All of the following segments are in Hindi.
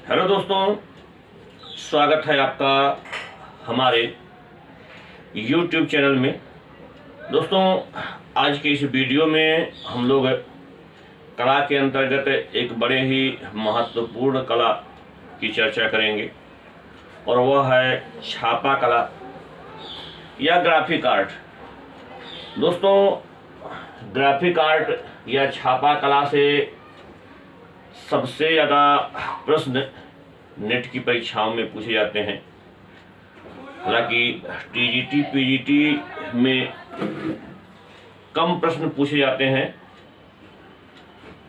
हेलो दोस्तों, स्वागत है आपका हमारे YouTube चैनल में। दोस्तों, आज के इस वीडियो में हम लोग कला के अंतर्गत एक बड़े ही महत्वपूर्ण कला की चर्चा करेंगे और वह है छापा कला या ग्राफिक आर्ट। दोस्तों, ग्राफिक आर्ट या छापा कला से सबसे ज़्यादा प्रश्न नेट की परीक्षाओं में पूछे जाते हैं। हालांकि टीजीटी पीजीटी में कम प्रश्न पूछे जाते हैं,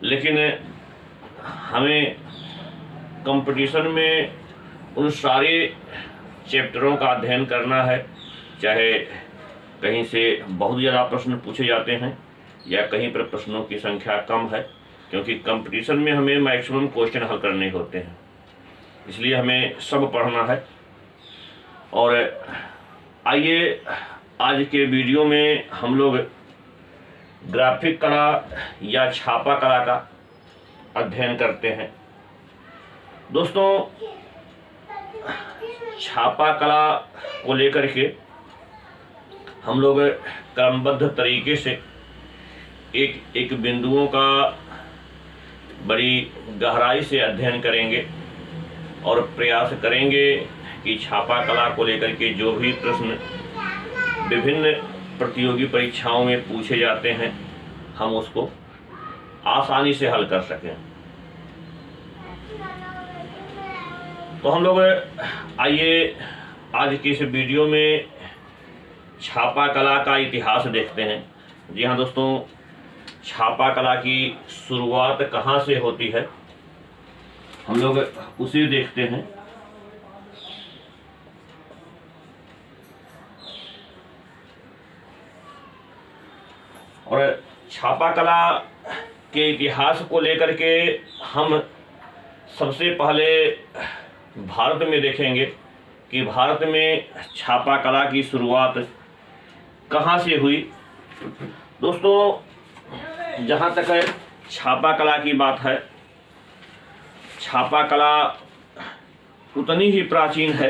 लेकिन हमें कंपटीशन में उन सारे चैप्टरों का अध्ययन करना है, चाहे कहीं से बहुत ज़्यादा प्रश्न पूछे जाते हैं या कहीं पर प्रश्नों की संख्या कम है, क्योंकि कंपटीशन में हमें मैक्सिमम क्वेश्चन हल करने होते हैं। इसलिए हमें सब पढ़ना है। और आइए आज के वीडियो में हम लोग ग्राफिक कला या छापा कला का अध्ययन करते हैं। दोस्तों, छापा कला को लेकर के हम लोग क्रमबद्ध तरीके से एक एक बिंदुओं का बड़ी गहराई से अध्ययन करेंगे और प्रयास करेंगे कि छापा कला को लेकर के जो भी प्रश्न विभिन्न प्रतियोगी परीक्षाओं में पूछे जाते हैं, हम उसको आसानी से हल कर सकें। तो हम लोग आइए आज की इस वीडियो में छापा कला का इतिहास देखते हैं। जी हाँ दोस्तों, छापा कला की शुरुआत कहाँ से होती है, हम लोग उसे देखते हैं। और छापा कला के इतिहास को लेकर के हम सबसे पहले भारत में देखेंगे कि भारत में छापा कला की शुरुआत कहाँ से हुई। दोस्तों, जहाँ तक है छापा कला की बात है, छापा कला उतनी ही प्राचीन है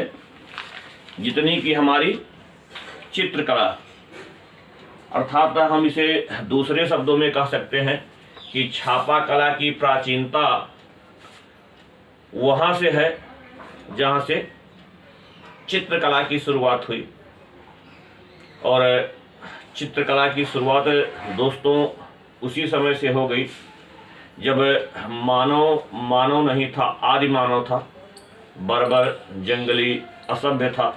जितनी कि हमारी चित्रकला। अर्थात हम इसे दूसरे शब्दों में कह सकते हैं कि छापा कला की प्राचीनता वहाँ से है जहाँ से चित्रकला की शुरुआत हुई। और चित्रकला की शुरुआत दोस्तों उसी समय से हो गई जब मानव नहीं था, आदि मानव था, बर्बर, जंगली, असभ्य था,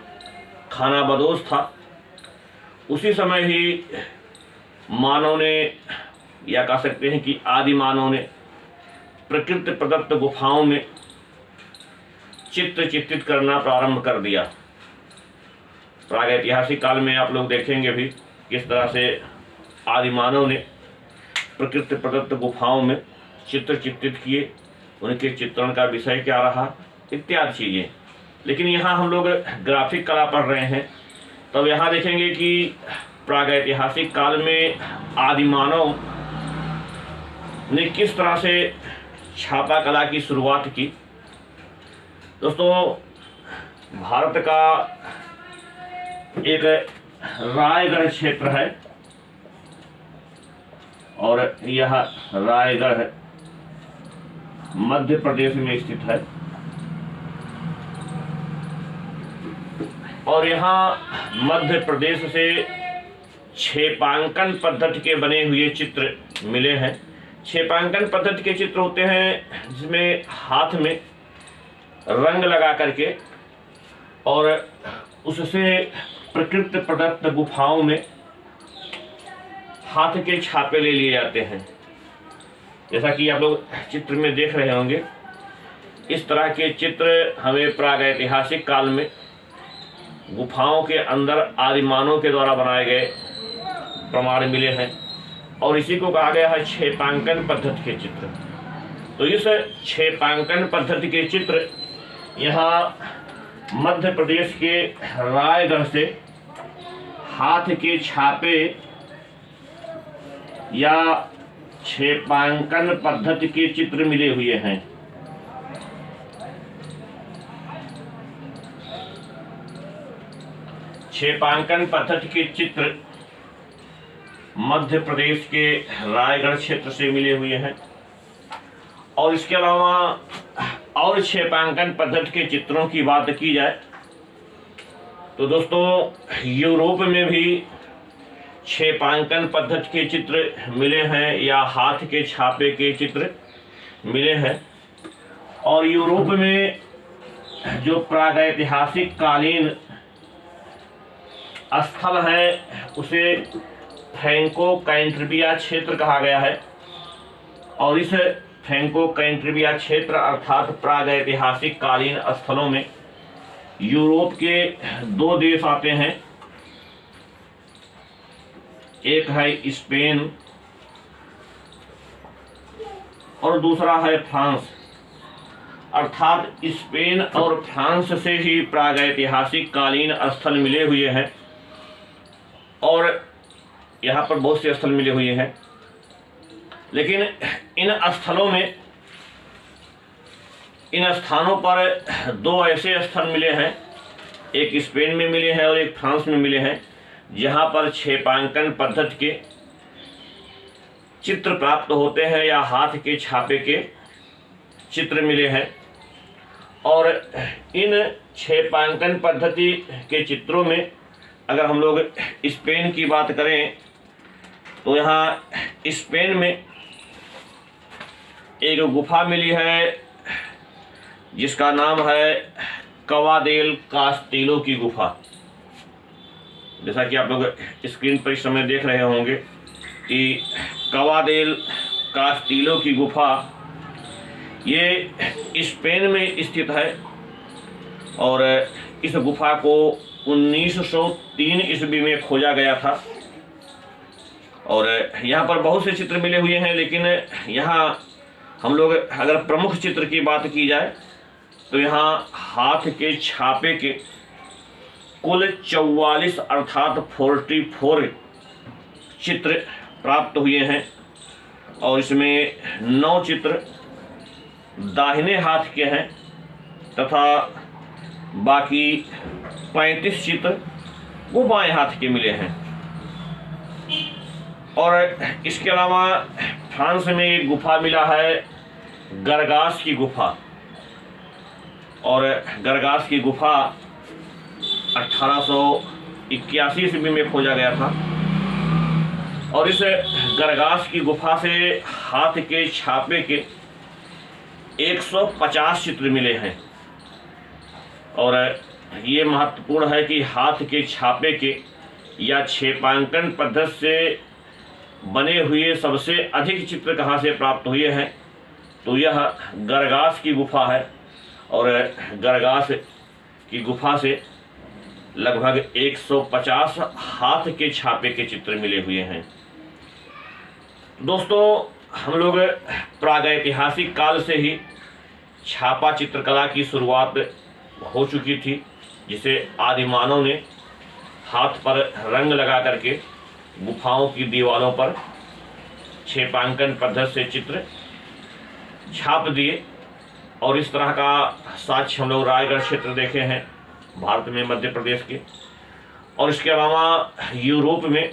खानाबदोश था। उसी समय ही मानव ने, या कह सकते हैं कि आदि मानव ने प्रकृति प्रदत्त गुफाओं में चित्र चित्रित करना प्रारंभ कर दिया। प्रागैतिहासिक काल में आप लोग देखेंगे भी किस तरह से आदि मानव ने प्रकृति प्रदत्त गुफाओं में चित्र चित्रित किए, उनके चित्रण का विषय क्या रहा, इत्यादि चीज़ें। लेकिन यहाँ हम लोग ग्राफिक कला पढ़ रहे हैं, तब यहाँ देखेंगे कि प्रागैतिहासिक काल में आदि मानव ने किस तरह से छापा कला की शुरुआत की। दोस्तों, भारत का एक रायगढ़ क्षेत्र है और यह रायगढ़ मध्य प्रदेश में स्थित है। और यहाँ मध्य प्रदेश से छेपांकन पद्धति के बने हुए चित्र मिले हैं। छेपांकन पद्धति के चित्र होते हैं जिसमें हाथ में रंग लगा करके और उससे प्रकृति प्रदत्त गुफाओं में हाथ के छापे ले लिए जाते हैं। जैसा कि आप लोग चित्र में देख रहे होंगे, इस तरह के चित्र हमें प्रागैतिहासिक काल में गुफाओं के अंदर आदि मानव के द्वारा बनाए गए प्रमाण मिले हैं और इसी को कहा गया है छेपांकन पद्धति के चित्र। तो इस छेपांकन पद्धति के चित्र यहाँ मध्य प्रदेश के रायगढ़ से हाथ के छापे या छेपांकन पद्धति के चित्र मिले हुए हैं। क्षेपांकन पद्धति के चित्र मध्य प्रदेश के रायगढ़ क्षेत्र से मिले हुए हैं। और इसके अलावा और क्षेपांकन पद्धति के चित्रों की बात की जाए तो दोस्तों यूरोप में भी क्षेपांकन पद्धति के चित्र मिले हैं या हाथ के छापे के चित्र मिले हैं। और यूरोप में जो प्रागैतिहासिक कालीन स्थल है उसे फ्रैंको कैंटरबिया क्षेत्र कहा गया है। और इस फ्रैंको कैंटरबिया क्षेत्र अर्थात प्रागैतिहासिक कालीन स्थलों में यूरोप के दो देश आते हैं, एक है स्पेन और दूसरा है फ्रांस। अर्थात स्पेन और फ्रांस से ही प्रागैतिहासिक कालीन स्थल मिले हुए हैं और यहाँ पर बहुत से स्थल मिले हुए हैं। लेकिन इन स्थानों पर दो ऐसे स्थल मिले हैं, एक स्पेन में मिले हैं और एक फ्रांस में मिले हैं, जहाँ पर क्षेपांकन पद्धति के चित्र प्राप्त होते हैं या हाथ के छापे के चित्र मिले हैं। और इन क्षेपांकन पद्धति के चित्रों में अगर हम लोग स्पेन की बात करें तो यहाँ स्पेन में एक गुफा मिली है जिसका नाम है कवा देल कास्टिलो की गुफा। जैसा कि आप लोग स्क्रीन पर इस समय देख रहे होंगे कि कवा देल कास्टिलो की गुफा ये स्पेन में स्थित है। और इस गुफा को 1903 ईस्वी में खोजा गया था। और यहाँ पर बहुत से चित्र मिले हुए हैं, लेकिन यहाँ हम लोग अगर प्रमुख चित्र की बात की जाए तो यहाँ हाथ के छापे के कुल 44 अर्थात 44 चित्र प्राप्त हुए हैं। और इसमें 9 चित्र दाहिने हाथ के हैं तथा बाकी 35 चित्र वो बाएं हाथ के मिले हैं। और इसके अलावा फ्रांस में एक गुफा मिला है गरगास की गुफा। और गरगास की गुफा 1881 ईस्वी में खोजा गया था। और इस गरगास की गुफा से हाथ के छापे के 150 चित्र मिले हैं। और ये महत्वपूर्ण है कि हाथ के छापे के या क्षेपांकन पद्धति से बने हुए सबसे अधिक चित्र कहाँ से प्राप्त हुए हैं तो यह गरगास की गुफा है। और गरगास की गुफा से लगभग 150 हाथ के छापे के चित्र मिले हुए हैं। दोस्तों हम लोग प्रागैतिहासिक काल से ही छापा चित्रकला की शुरुआत हो चुकी थी, जिसे आदिमानव ने हाथ पर रंग लगा करके गुफाओं की दीवारों पर क्षेपांकन पद्धति से चित्र छाप दिए। और इस तरह का साक्ष्य हम लोग रायगढ़ क्षेत्र देखे हैं भारत में, मध्य प्रदेश के। और इसके अलावा यूरोप में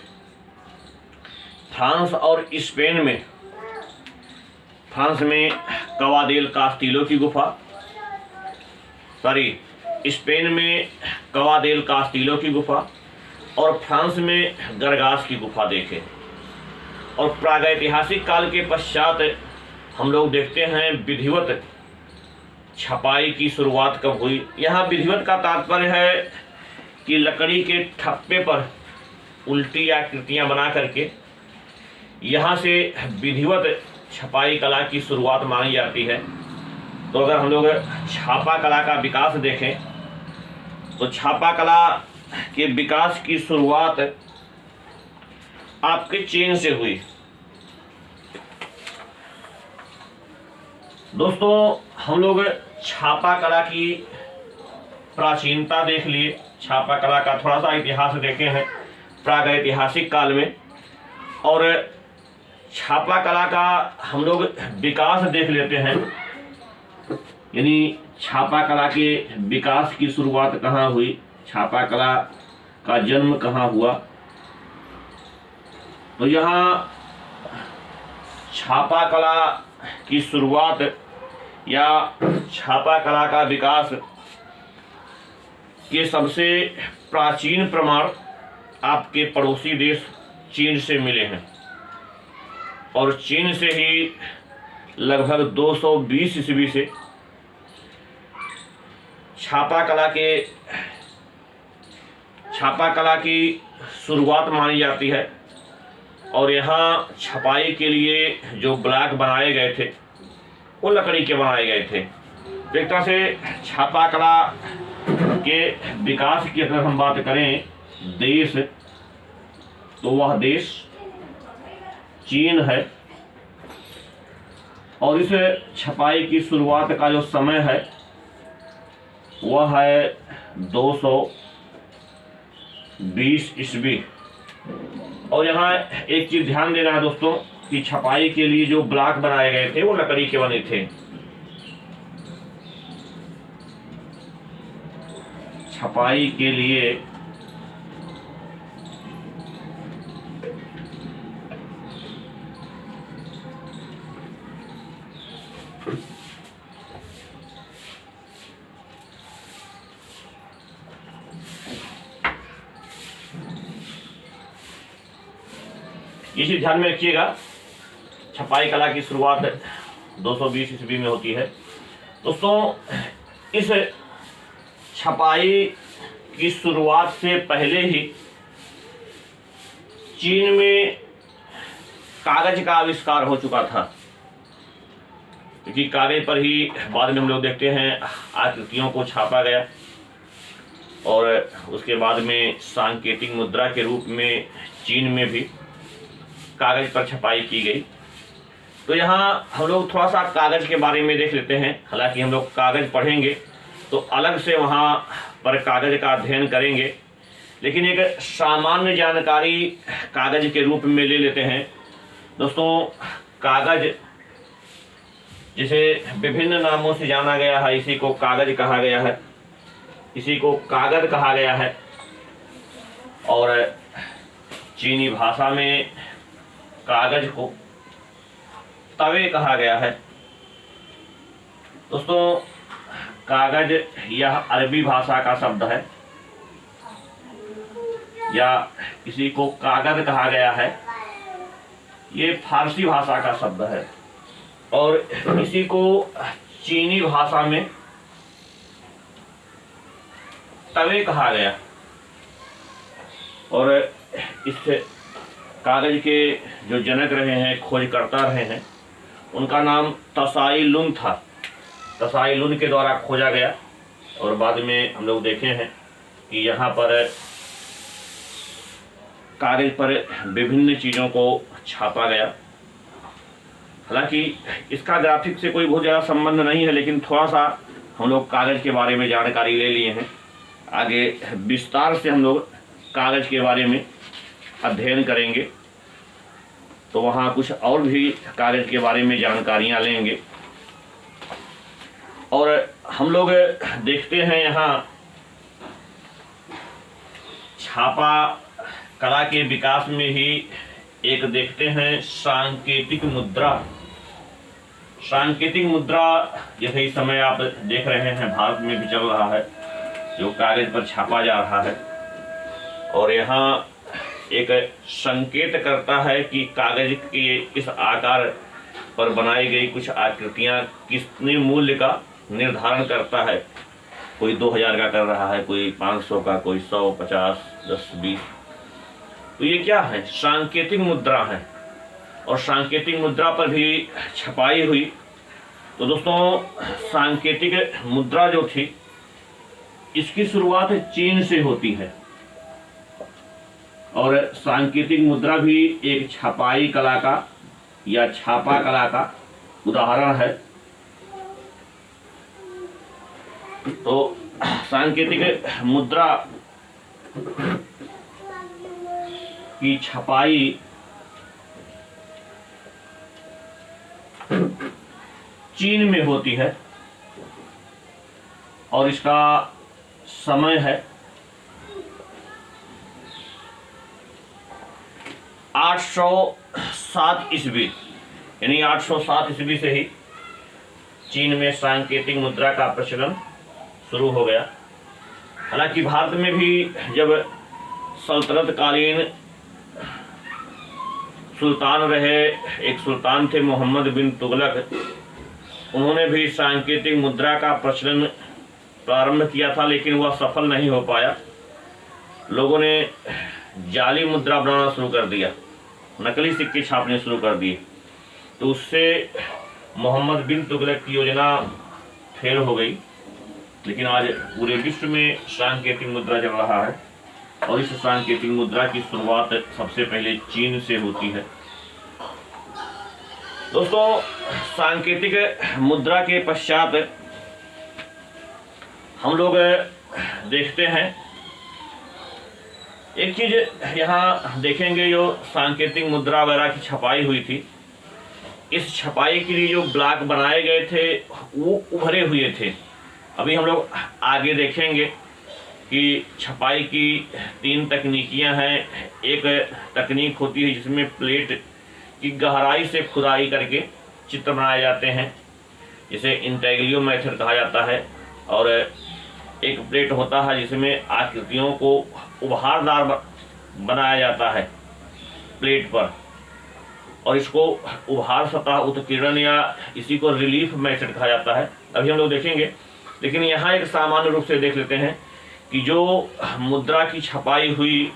फ्रांस और स्पेन में, फ्रांस में कवा देल कास्टिलो की गुफा, स्पेन में कवा देल कास्टिलो की गुफा और फ्रांस में गरगास की गुफा देखे। और प्रागैतिहासिक काल के पश्चात हम लोग देखते हैं विधिवत छपाई की शुरुआत कब हुई। यहाँ विधिवत का तात्पर्य है कि लकड़ी के ठप्पे पर उल्टी आकृतियाँ बना करके यहाँ से विधिवत छपाई कला की शुरुआत मानी जाती है। तो अगर हम लोग छापा कला का विकास देखें तो छापा कला के विकास की शुरुआत आपके चीन से हुई। दोस्तों हम लोग छापा कला की प्राचीनता देख लिए, छापा कला का थोड़ा सा इतिहास देखे हैं प्रागैतिहासिक काल में। और छापा कला का हम लोग विकास देख लेते हैं, यानी छापा कला के विकास की शुरुआत कहाँ हुई, छापा कला का जन्म कहाँ हुआ, तो यहाँ छापा कला की शुरुआत या छापा कला का विकास के सबसे प्राचीन प्रमाण आपके पड़ोसी देश चीन से मिले हैं। और चीन से ही लगभग 220 ईस्वी से छापा कला की शुरुआत मानी जाती है। और यहाँ छपाई के लिए जो ब्लॉक बनाए गए थे वो लकड़ी के बनाए गए थे। तो एक तरह से छापा कला के विकास की अगर हम बात करें देश, तो वह देश चीन है। और इस छपाई की शुरुआत का जो समय है वह है 220 ईस्वी। और यहाँ एक चीज ध्यान देना है दोस्तों कि छपाई के लिए जो ब्लॉक बनाए गए थे वो लकड़ी के बने थे। छपाई के लिए ये चीज ध्यान में रखिएगा, छपाई कला की शुरुआत 220 ईस्वी में होती है। दोस्तों इस छपाई की शुरुआत से पहले ही चीन में कागज का आविष्कार हो चुका था, क्योंकि कागज पर ही बाद में हम लोग देखते हैं आकृतियों को छापा गया और उसके बाद में सांकेतिक मुद्रा के रूप में चीन में भी कागज पर छपाई की गई। तो यहाँ हम लोग थोड़ा सा कागज के बारे में देख लेते हैं। हालांकि हम लोग कागज पढ़ेंगे तो अलग से वहाँ पर कागज का अध्ययन करेंगे, लेकिन एक सामान्य जानकारी कागज के रूप में ले लेते हैं। दोस्तों कागज जिसे विभिन्न नामों से जाना गया है, इसी को कागज कहा गया है, इसी को कागज कहा गया है। और चीनी भाषा में कागज को तवे कहा गया है। दोस्तों कागज यह अरबी भाषा का शब्द है, या किसी को कागज कहा गया है, ये फारसी भाषा का शब्द है। और इसी को चीनी भाषा में तवे कहा गया। और इस कागज के जो जनक रहे हैं, खोजकर्ता रहे हैं, उनका नाम तसाई लुन था। तसाई लुन के द्वारा खोजा गया और बाद में हम लोग देखे हैं कि यहाँ पर कागज पर विभिन्न चीज़ों को छापा गया। हालांकि इसका ग्राफिक से कोई बहुत ज़्यादा संबंध नहीं है, लेकिन थोड़ा सा हम लोग कागज के बारे में जानकारी ले लिए हैं। आगे विस्तार से हम लोग कागज के बारे में अध्ययन करेंगे, तो वहाँ कुछ और भी कागज के बारे में जानकारियाँ लेंगे। और हम लोग देखते हैं यहाँ छापा कला के विकास में ही एक देखते हैं सांकेतिक मुद्रा। सांकेतिक मुद्रा जैसे इस समय आप देख रहे हैं भारत में भी चल रहा है, जो कागज पर छापा जा रहा है। और यहाँ एक संकेत करता है कि कागज के इस आकार पर बनाई गई कुछ आकृतियाँ कितने मूल्य का निर्धारण करता है। कोई 2000 का कर रहा है, कोई 500 का, कोई 100, 50, 10, 20। तो ये क्या है? सांकेतिक मुद्रा है। और सांकेतिक मुद्रा पर भी छपाई हुई। तो दोस्तों सांकेतिक मुद्रा जो थी इसकी शुरुआत चीन से होती है। और सांकेतिक मुद्रा भी एक छपाई कला का या छापा कला का उदाहरण है। तो सांकेतिक मुद्रा की छपाई चीन में होती है और इसका समय है 807 ईस्वी, यानी 807 ईस्वी से ही चीन में सांकेतिक मुद्रा का प्रचलन शुरू हो गया। हालांकि भारत में भी जब सल्तनत कालीन सुल्तान रहे, एक सुल्तान थे मोहम्मद बिन तुगलक, उन्होंने भी सांकेतिक मुद्रा का प्रचलन प्रारंभ किया था, लेकिन वह सफल नहीं हो पाया। लोगों ने जाली मुद्रा बनाना शुरू कर दिया, नकली सिक्के छापने शुरू कर दिए, तो उससे मोहम्मद बिन तुगलक की योजना फेल हो गई। लेकिन आज पूरे विश्व में सांकेतिक मुद्रा चल रहा है और इस सांकेतिक मुद्रा की शुरुआत सबसे पहले चीन से होती है। दोस्तों, सांकेतिक मुद्रा के पश्चात हम लोग देखते हैं एक चीज, यहाँ देखेंगे जो सांकेतिक मुद्रा वगैरह की छपाई हुई थी, इस छपाई के लिए जो ब्लॉक बनाए गए थे वो उभरे हुए थे। अभी हम लोग आगे देखेंगे कि छपाई की 3 तकनीकियां हैं। एक तकनीक होती है जिसमें प्लेट की गहराई से खुदाई करके चित्र बनाए जाते हैं, जिसे इंटेग्लियो मेथड कहा जाता है। और एक प्लेट होता है जिसमें आकृतियों को उभारदार बनाया जाता है प्लेट पर, और इसको उभार सतह उत्कीर्णन या इसी को रिलीफ मेथड कहा जाता है। अभी हम लोग देखेंगे, लेकिन यहाँ एक सामान्य रूप से देख लेते हैं कि जो मुद्रा की छपाई हुई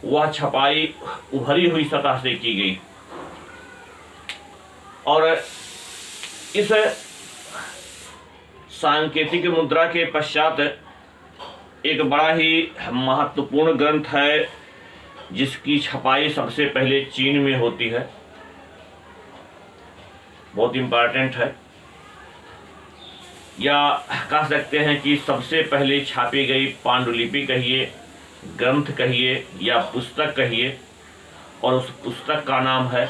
वह छपाई उभरी हुई सतह से की गई, और इस सांकेतिक मुद्रा के पश्चात एक बड़ा ही महत्वपूर्ण ग्रंथ है जिसकी छपाई सबसे पहले चीन में होती है, बहुत इम्पोर्टेंट है, या कह सकते हैं कि सबसे पहले छापी गई पांडुलिपि कहिए, ग्रंथ कहिए या पुस्तक कहिए, और उस पुस्तक का नाम है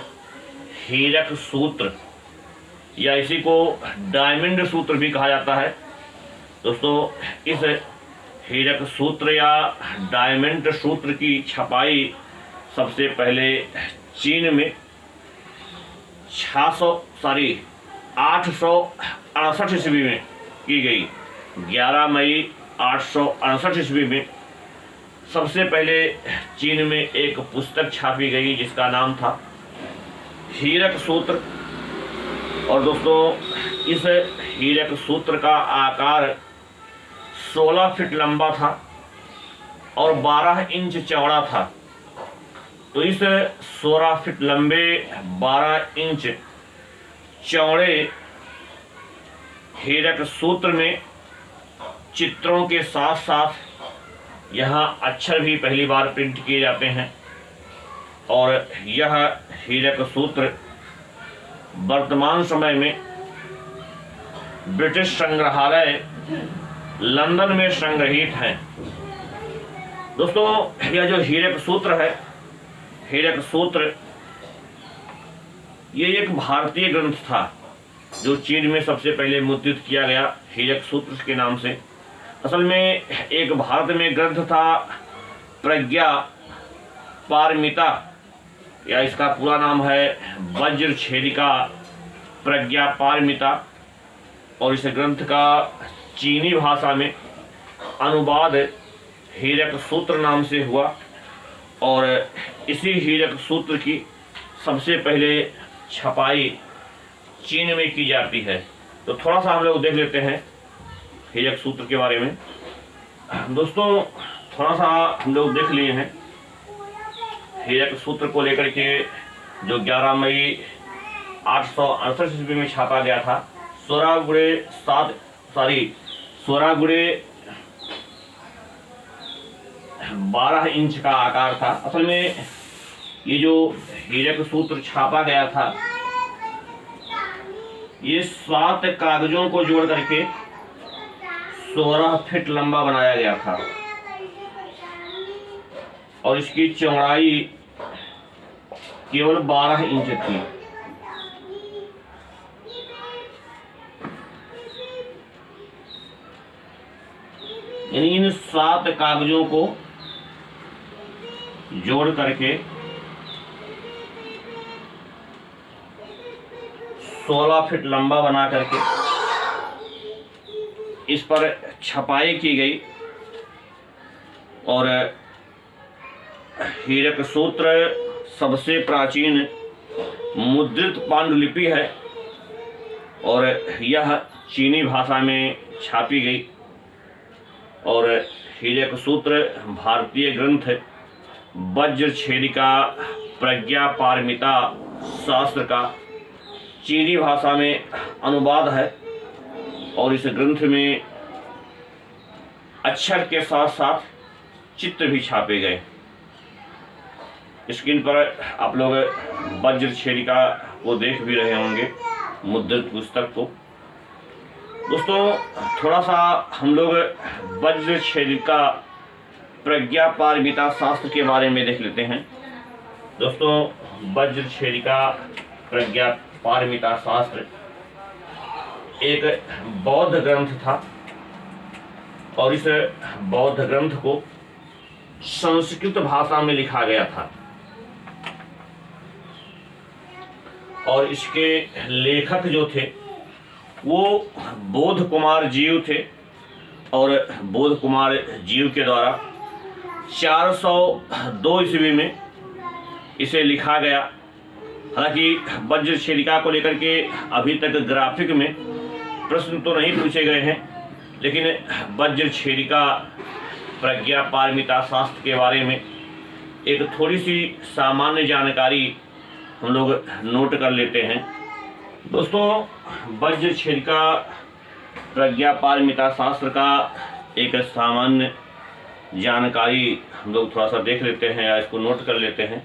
हीरक सूत्र, या इसी को डायमंड सूत्र भी कहा जाता है। दोस्तों, इस हीरक सूत्र या डायमंड सूत्र की छपाई सबसे पहले चीन में 868 ईस्वी में की गई। 11 मई 868 ईस्वी में सबसे पहले चीन में एक पुस्तक छापी गई जिसका नाम था हीरक सूत्र। और दोस्तों, इस हीरक सूत्र का आकार 16 फीट लंबा था और 12 इंच चौड़ा था। तो इस 16 फीट लंबे 12 इंच चौड़े हीरक सूत्र में चित्रों के साथ साथ यहाँ अक्षर भी पहली बार प्रिंट किए जाते हैं, और यह हीरक सूत्र वर्तमान समय में ब्रिटिश संग्रहालय लंदन में संग्रहित हैं। दोस्तों, यह जो हीरक सूत्र है, हीरक सूत्र ये एक भारतीय ग्रंथ था जो चीन में सबसे पहले मुद्रित किया गया हीरक सूत्र के नाम से। असल में एक भारत में ग्रंथ था प्रज्ञा पारमिता, या इसका पूरा नाम है वज्र छेदिका प्रज्ञा पारमिता, और इस ग्रंथ का चीनी भाषा में अनुवाद हीरक सूत्र नाम से हुआ, और इसी हीरक सूत्र की सबसे पहले छपाई चीन में की जाती है। तो थोड़ा सा हम लोग देख लेते हैं हीरक सूत्र के बारे में। दोस्तों, थोड़ा सा हम लोग देख लिए हैं हीरक सूत्र को लेकर के, जो 11 मई 868 ईस्वी में छापा गया था। 12 इंच का आकार था। असल में ये जो हीरक सूत्र छापा गया था ये 7 कागजों को जोड़ करके 16 फीट लंबा बनाया गया था, और इसकी चौड़ाई केवल 12 इंच थी। यानी इन 7 कागजों को जोड़ करके 16 फीट लंबा बना करके इस पर छपाई की गई और हीरक सूत्र सबसे प्राचीन मुद्रित पांडुलिपि है और यह चीनी भाषा में छापी गई। और हीरक सूत्र भारतीय ग्रंथ वज्रछेदिका प्रज्ञा पारमिता शास्त्र का चीनी भाषा में अनुवाद है और इस ग्रंथ में अक्षर के साथ साथ चित्र भी छापे गए। स्क्रीन पर आप लोग वज्रछेदिका को देख भी रहे होंगे, मुद्रित पुस्तक को। दोस्तों थोड़ा सा हम लोग वज्रछेदिका प्रज्ञा पारमिता शास्त्र के बारे में देख लेते हैं। दोस्तों वज्रछेदिका प्रज्ञा पारमिता शास्त्र एक बौद्ध ग्रंथ था और इस बौद्ध ग्रंथ को संस्कृत भाषा में लिखा गया था और इसके लेखक जो थे वो बोध कुमार जीव थे और बोध कुमार जीव के द्वारा 402 ईस्वी में इसे लिखा गया। हालांकि वज्रछेदिका को लेकर के अभी तक ग्राफिक में प्रश्न तो नहीं पूछे गए हैं, लेकिन वज्रछेदिका प्रज्ञा पारमिता शास्त्र के बारे में एक थोड़ी सी सामान्य जानकारी हम लोग नोट कर लेते हैं। दोस्तों वज्रछेदिका प्रज्ञा पारमिता शास्त्र का एक सामान्य जानकारी हम लोग थोड़ा सा देख लेते हैं या इसको नोट कर लेते हैं,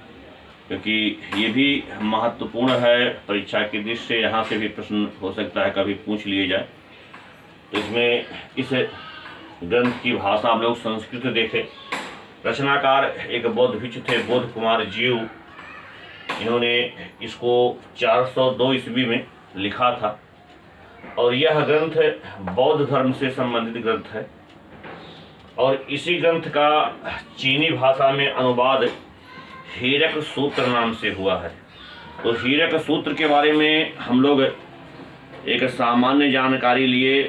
क्योंकि ये भी महत्वपूर्ण है। परीक्षा की दृष्टि से यहाँ से भी प्रश्न हो सकता है, कभी पूछ लिए जाए। तो इसमें इस ग्रंथ की भाषा हम लोग संस्कृत देखें। रचनाकार एक बौद्ध भिक्षु थे, बोध कुमार जीव। इन्होंने इसको 402 ईस्वी में लिखा था और यह ग्रंथ बौद्ध धर्म से संबंधित ग्रंथ है और इसी ग्रंथ का चीनी भाषा में अनुवाद हीरक सूत्र नाम से हुआ है। तो हीरक सूत्र के बारे में हम लोग एक सामान्य जानकारी लिए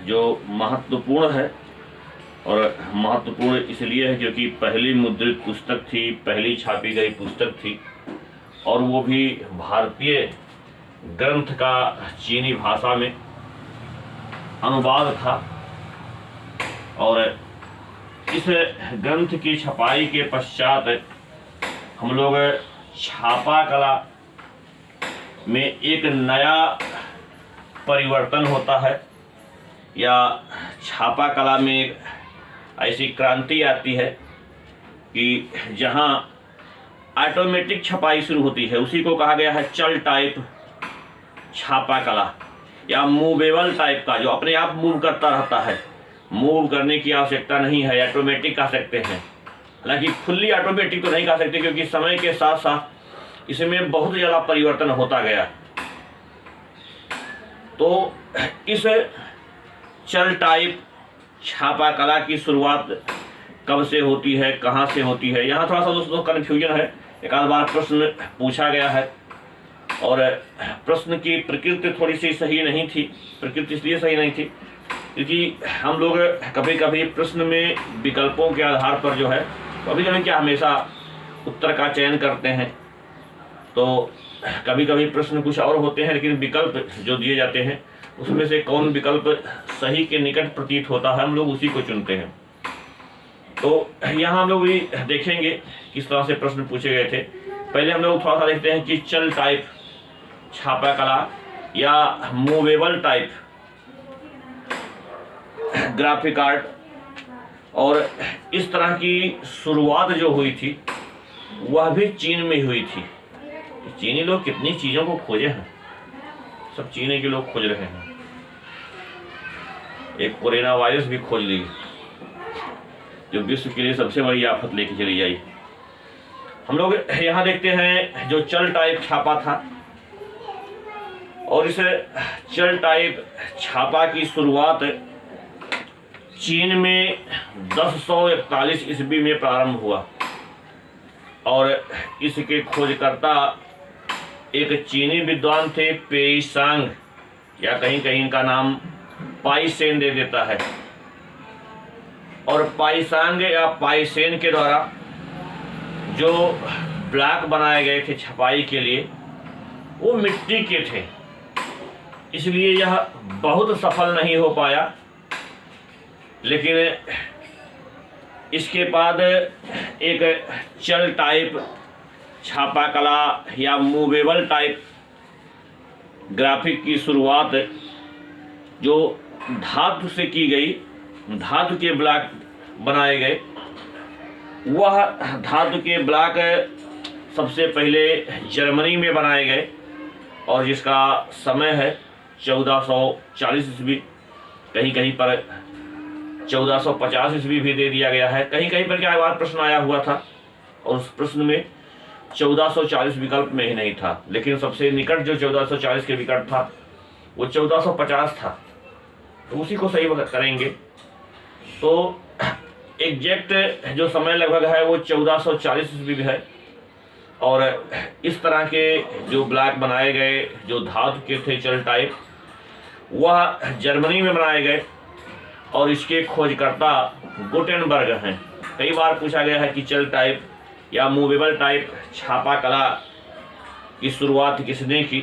जो महत्वपूर्ण है, और महत्वपूर्ण इसलिए है क्योंकि पहली मुद्रित पुस्तक थी, पहली छापी गई पुस्तक थी और वो भी भारतीय ग्रंथ का चीनी भाषा में अनुवाद था। और इस ग्रंथ की छपाई के पश्चात हम लोग छापा कला में एक नया परिवर्तन होता है या छापा कला में एक ऐसी क्रांति आती है कि जहां ऑटोमेटिक छपाई शुरू होती है। उसी को कहा गया है चल टाइप छापा कला या मूवेबल टाइप का, जो अपने आप मूव करता रहता है, मूव करने की आवश्यकता नहीं है, ऑटोमेटिक कह सकते हैं। हालांकि फुल्ली ऑटोमेटिक तो नहीं कह सकते क्योंकि समय के साथ साथ इसमें बहुत ज़्यादा परिवर्तन होता गया। तो इस चल टाइप छापा कला की शुरुआत कब से होती है, कहाँ से होती है, यहाँ थोड़ा सा दोस्तों कन्फ्यूजन है। एक आध बार प्रश्न पूछा गया है और प्रश्न की प्रकृति थोड़ी सी सही नहीं थी। प्रकृति इसलिए सही नहीं थी क्योंकि हम लोग कभी कभी प्रश्न में विकल्पों के आधार पर जो है, कभी कभी क्या हमेशा उत्तर का चयन करते हैं, तो कभी कभी प्रश्न कुछ और होते हैं, लेकिन विकल्प जो दिए जाते हैं उसमें से कौन विकल्प सही के निकट प्रतीत होता है हम लोग उसी को चुनते हैं। तो यहाँ हम लोग भी देखेंगे किस तरह से प्रश्न पूछे गए थे। पहले हम लोग थोड़ा सा देखते हैं कि चल टाइप छापा कला या मूवेबल टाइप ग्राफिक आर्ट, और इस तरह की शुरुआत जो हुई थी वह भी चीन में हुई थी। चीनी लोग कितनी चीज़ों को खोजे हैं, सब चीनी के लोग खोज रहे हैं। एक कोरोना वायरस भी खोज ली जो विश्व के लिए सबसे बड़ी आफत लेके चली आई। हम लोग यहाँ देखते हैं जो चल टाइप छापा था, और इस चल टाइप छापा की शुरुआत चीन में 1041 ईस्वी में प्रारंभ हुआ और इसके खोजकर्ता एक चीनी विद्वान थे पेइसांग, या कहीं कहीं इनका नाम पाइसेन दे देता है। और पाइसांग या पाइसेन के द्वारा जो ब्लॉक बनाए गए थे छपाई के लिए वो मिट्टी के थे, इसलिए यह बहुत सफल नहीं हो पाया। लेकिन इसके बाद एक चल टाइप छापा कला या मूवेबल टाइप ग्राफिक की शुरुआत जो धातु से की गई, धातु के ब्लॉक बनाए गए। वह धातु के ब्लॉक सबसे पहले जर्मनी में बनाए गए और जिसका समय है 1440 ईस्वी, कहीं कहीं पर 1450 ईस्वी भी दे दिया गया है। कहीं कहीं पर क्या बार प्रश्न आया हुआ था और उस प्रश्न में 1440 विकल्प में ही नहीं था, लेकिन सबसे निकट जो 1440 के विकल्प था वो 1450 था, तो उसी को सही करेंगे। तो एग्जैक्ट जो समय लगभग है वो 1440 ईस्वी है। और इस तरह के जो ब्लॉक बनाए गए जो धातु के थे चल टाइप, वह जर्मनी में बनाए गए और इसके खोजकर्ता गुटेनबर्ग हैं। कई बार पूछा गया है कि चल टाइप या मूवेबल टाइप छापा कला की शुरुआत किसने की,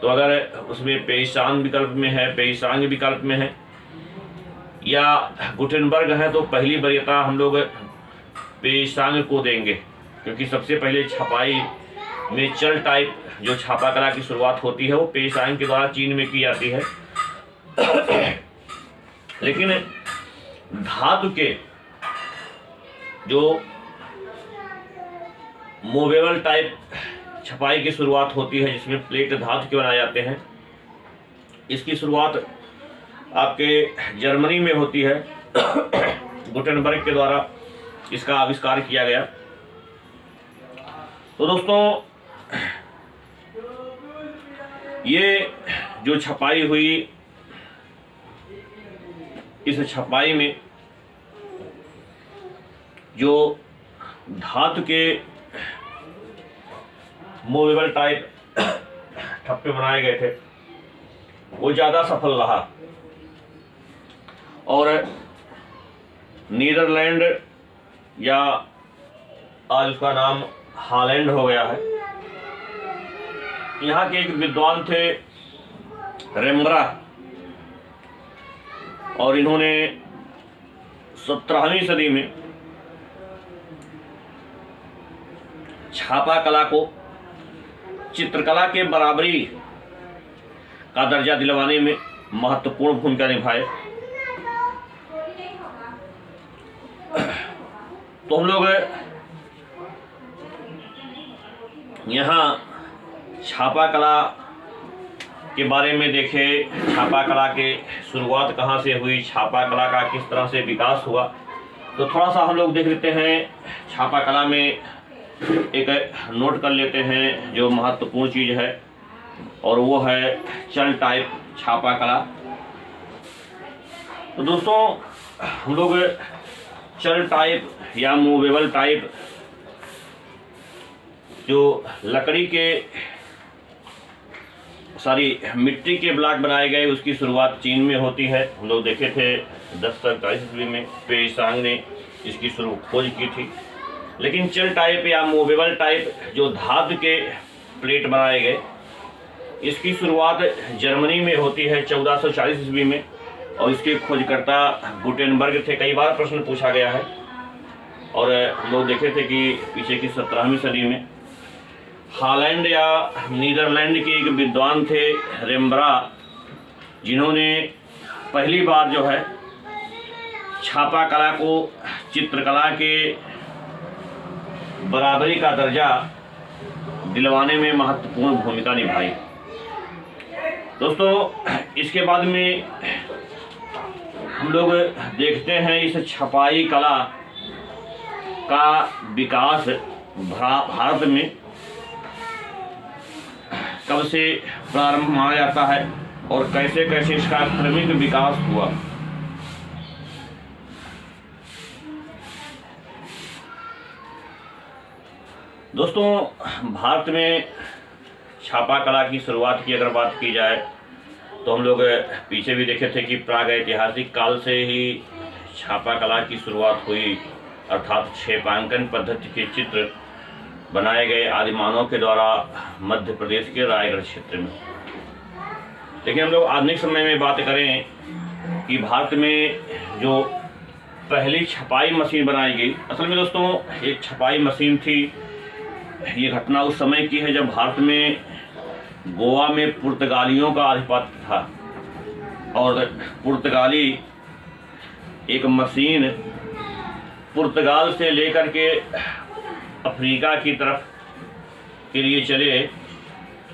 तो अगर उसमें पेइसांग विकल्प में है, पेइसांग विकल्प में है या गुटेनबर्ग है, तो पहली वरीयता हम लोग पेइसांग को देंगे, क्योंकि सबसे पहले छपाई में चल टाइप जो छापा कला की शुरुआत होती है वो पेइसांग के द्वारा चीन में की जाती है। लेकिन धातु के जो मूवेबल टाइप छपाई की शुरुआत होती है जिसमें प्लेट धातु के बनाए जाते हैं, इसकी शुरुआत आपके जर्मनी में होती है। गुटेनबर्ग के द्वारा इसका आविष्कार किया गया। तो दोस्तों, ये जो छपाई हुई, इस छपाई में जो धातु के मूवेबल टाइप ठप्पे बनाए गए थे वो ज़्यादा सफल रहा। और नीदरलैंड या आज उसका नाम हॉलैंड हो गया है, यहाँ के एक विद्वान थे रेम्ब्रांड, और इन्होंने 17वीं सदी में छापा कला को चित्रकला के बराबरी का दर्जा दिलवाने में महत्वपूर्ण भूमिका निभाए। तो हम लोग यहाँ छापा कला के बारे में देखे, छापा कला के शुरुआत कहाँ से हुई, छापा कला का किस तरह से विकास हुआ। तो थोड़ा सा हम लोग देख लेते हैं छापा कला में, एक नोट कर लेते हैं जो महत्वपूर्ण चीज़ है, और वो है चल टाइप छापा कला। तो दोस्तों, हम लोग चल टाइप या मूवेबल टाइप जो लकड़ी के मिट्टी के ब्लॉक बनाए गए उसकी शुरुआत चीन में होती है। हम लोग देखे थे 1040 ईस्वी में पेइसांग ने इसकी खोज की थी। लेकिन चल टाइप या मूवेबल टाइप जो धातु के प्लेट बनाए गए, इसकी शुरुआत जर्मनी में होती है 1440 ईस्वी में, और इसके खोजकर्ता गुटेनबर्ग थे। कई बार प्रश्न पूछा गया है, और हम लोग देखे थे कि पीछे की 17वीं सदी में हॉलैंड या नीदरलैंड के एक विद्वान थे रेम्ब्रांड, जिन्होंने पहली बार जो है छापा कला को चित्रकला के बराबरी का दर्जा दिलवाने में महत्वपूर्ण भूमिका निभाई। दोस्तों, इसके बाद में हम लोग देखते हैं इस छपाई कला का विकास भारत में कब से प्रारंभ माना जाता है और कैसे कैसे इसका क्रमिक विकास हुआ। दोस्तों, भारत में छापा कला की शुरुआत की अगर बात की जाए तो हम लोग पीछे भी देखे थे कि प्राग ऐतिहासिक काल से ही छापा कला की शुरुआत हुई, अर्थात क्षेपांकन पद्धति के चित्र बनाए गए आदि मानव के द्वारा मध्य प्रदेश के रायगढ़ क्षेत्र में। लेकिन हम लोग आधुनिक समय में बात करें कि भारत में जो पहली छपाई मशीन बनाई गई, असल में दोस्तों एक छपाई मशीन थी। ये घटना उस समय की है जब भारत में गोवा में पुर्तगालियों का आधिपत्य था और पुर्तगाली एक मशीन पुर्तगाल से लेकर के अफ्रीका की तरफ के लिए चले,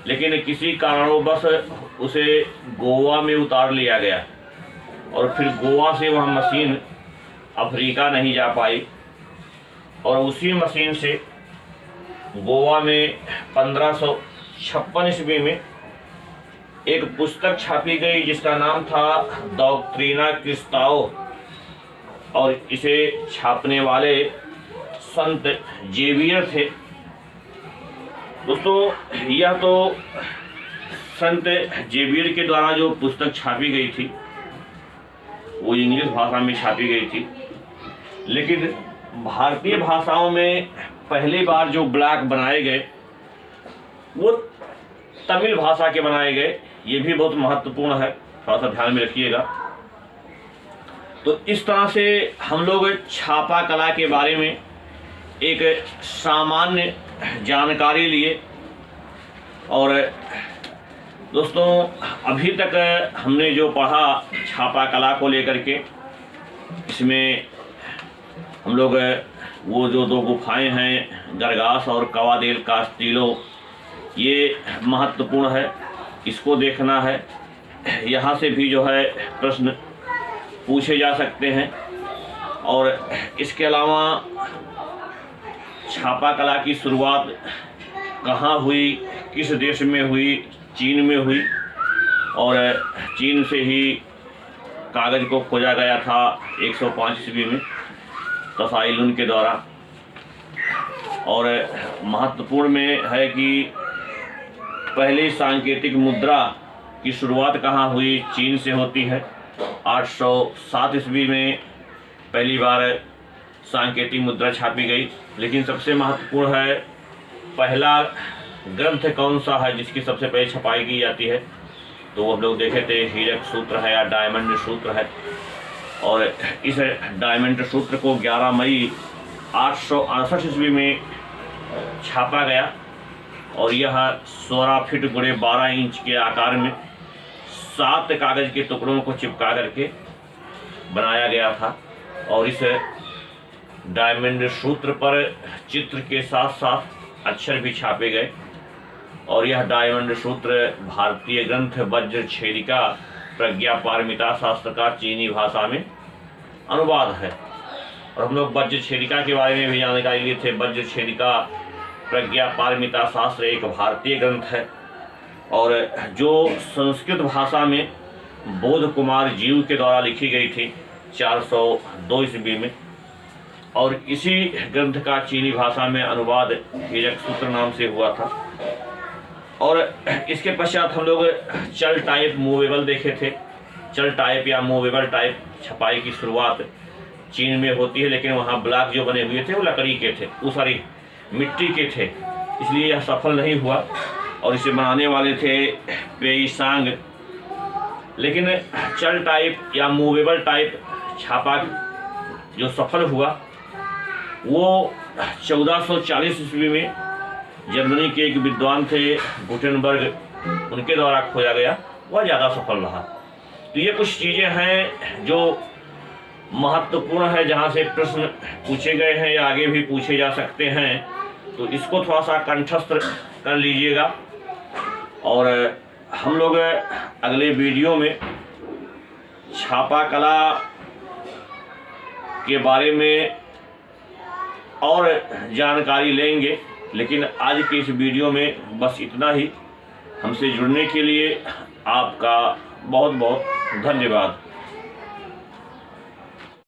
लेकिन किसी कारणवश उसे गोवा में उतार लिया गया और फिर गोवा से वह मशीन अफ्रीका नहीं जा पाई और उसी मशीन से गोवा में 1556 ईस्वी में एक पुस्तक छापी गई जिसका नाम था डॉक्ट्रिना क्रिस्ताओ और इसे छापने वाले संत जेवियर थे। दोस्तों यह तो संत जेवियर के द्वारा जो पुस्तक छापी गई थी वो इंग्लिश भाषा में छापी गई थी, लेकिन भारतीय भाषाओं में पहली बार जो ब्लॉक बनाए गए वो तमिल भाषा के बनाए गए। ये भी बहुत महत्वपूर्ण है, थोड़ा सा ध्यान में रखिएगा। तो इस तरह से हम लोग छापा कला के बारे में एक सामान्य जानकारी लिए। और दोस्तों अभी तक हमने जो पढ़ा छापा कला को लेकर के, इसमें हम लोग वो जो दो गुफाएं हैं गरगास और कवादेल कास्टिलो, ये महत्वपूर्ण है, इसको देखना है। यहाँ से भी जो है प्रश्न पूछे जा सकते हैं। और इसके अलावा छापा कला की शुरुआत कहाँ हुई, किस देश में हुई, चीन में हुई और चीन से ही कागज़ को खोजा गया था 105 ईस्वी में तसाई लुन के द्वारा। और महत्वपूर्ण में है कि पहली सांकेतिक मुद्रा की शुरुआत कहाँ हुई, चीन से होती है। 807 ईस्वी में पहली बार सांकेतिक मुद्रा छापी गई। लेकिन सबसे महत्वपूर्ण है पहला ग्रंथ कौन सा है जिसकी सबसे पहले छपाई की जाती है, तो वो हम लोग देखे थे हीरक सूत्र है या डायमंड सूत्र है। और इस डायमंड सूत्र को 11 मई 868 ईस्वी में छापा गया और यह 16 फीट × 12 इंच के आकार में 7 कागज़ के टुकड़ों को चिपका करके बनाया गया था। और इस डायमंड सूत्र पर चित्र के साथ साथ अक्षर भी छापे गए और यह डायमंड सूत्र भारतीय ग्रंथ वज्र छेदिका प्रज्ञा पारमिता शास्त्र का चीनी भाषा में अनुवाद है। और हम लोग वज्र छेदिका के बारे में भी जानकारी लिए थे। वज्र छेदिका प्रज्ञा पारमिता शास्त्र एक भारतीय ग्रंथ है और जो संस्कृत भाषा में बोध कुमार जीव के द्वारा लिखी गई थी 402 ईस्वी में। और इसी ग्रंथ का चीनी भाषा में अनुवाद हीरक सूत्र नाम से हुआ था। और इसके पश्चात हम लोग चल टाइप मूवेबल देखे थे। चल टाइप या मूवेबल टाइप छपाई की शुरुआत चीन में होती है, लेकिन वहाँ ब्लॉक जो बने हुए थे वो लकड़ी के थे, वो सारी मिट्टी के थे, इसलिए यह सफल नहीं हुआ और इसे बनाने वाले थे पेईसांग। लेकिन चल टाइप या मूवेबल टाइप छापा जो सफल हुआ वो 1440 ईस्वी में जर्मनी के एक विद्वान थे गुटेनबर्ग, उनके द्वारा खोजा गया, वह ज़्यादा सफल रहा। तो ये कुछ चीज़ें हैं जो महत्वपूर्ण है, जहाँ से प्रश्न पूछे गए हैं या आगे भी पूछे जा सकते हैं, तो इसको थोड़ा सा कंठस्थ कर लीजिएगा। और हम लोग अगले वीडियो में छापा कला के बारे में और जानकारी लेंगे। लेकिन आज के इस वीडियो में बस इतना ही। हमसे जुड़ने के लिए आपका बहुत बहुत धन्यवाद।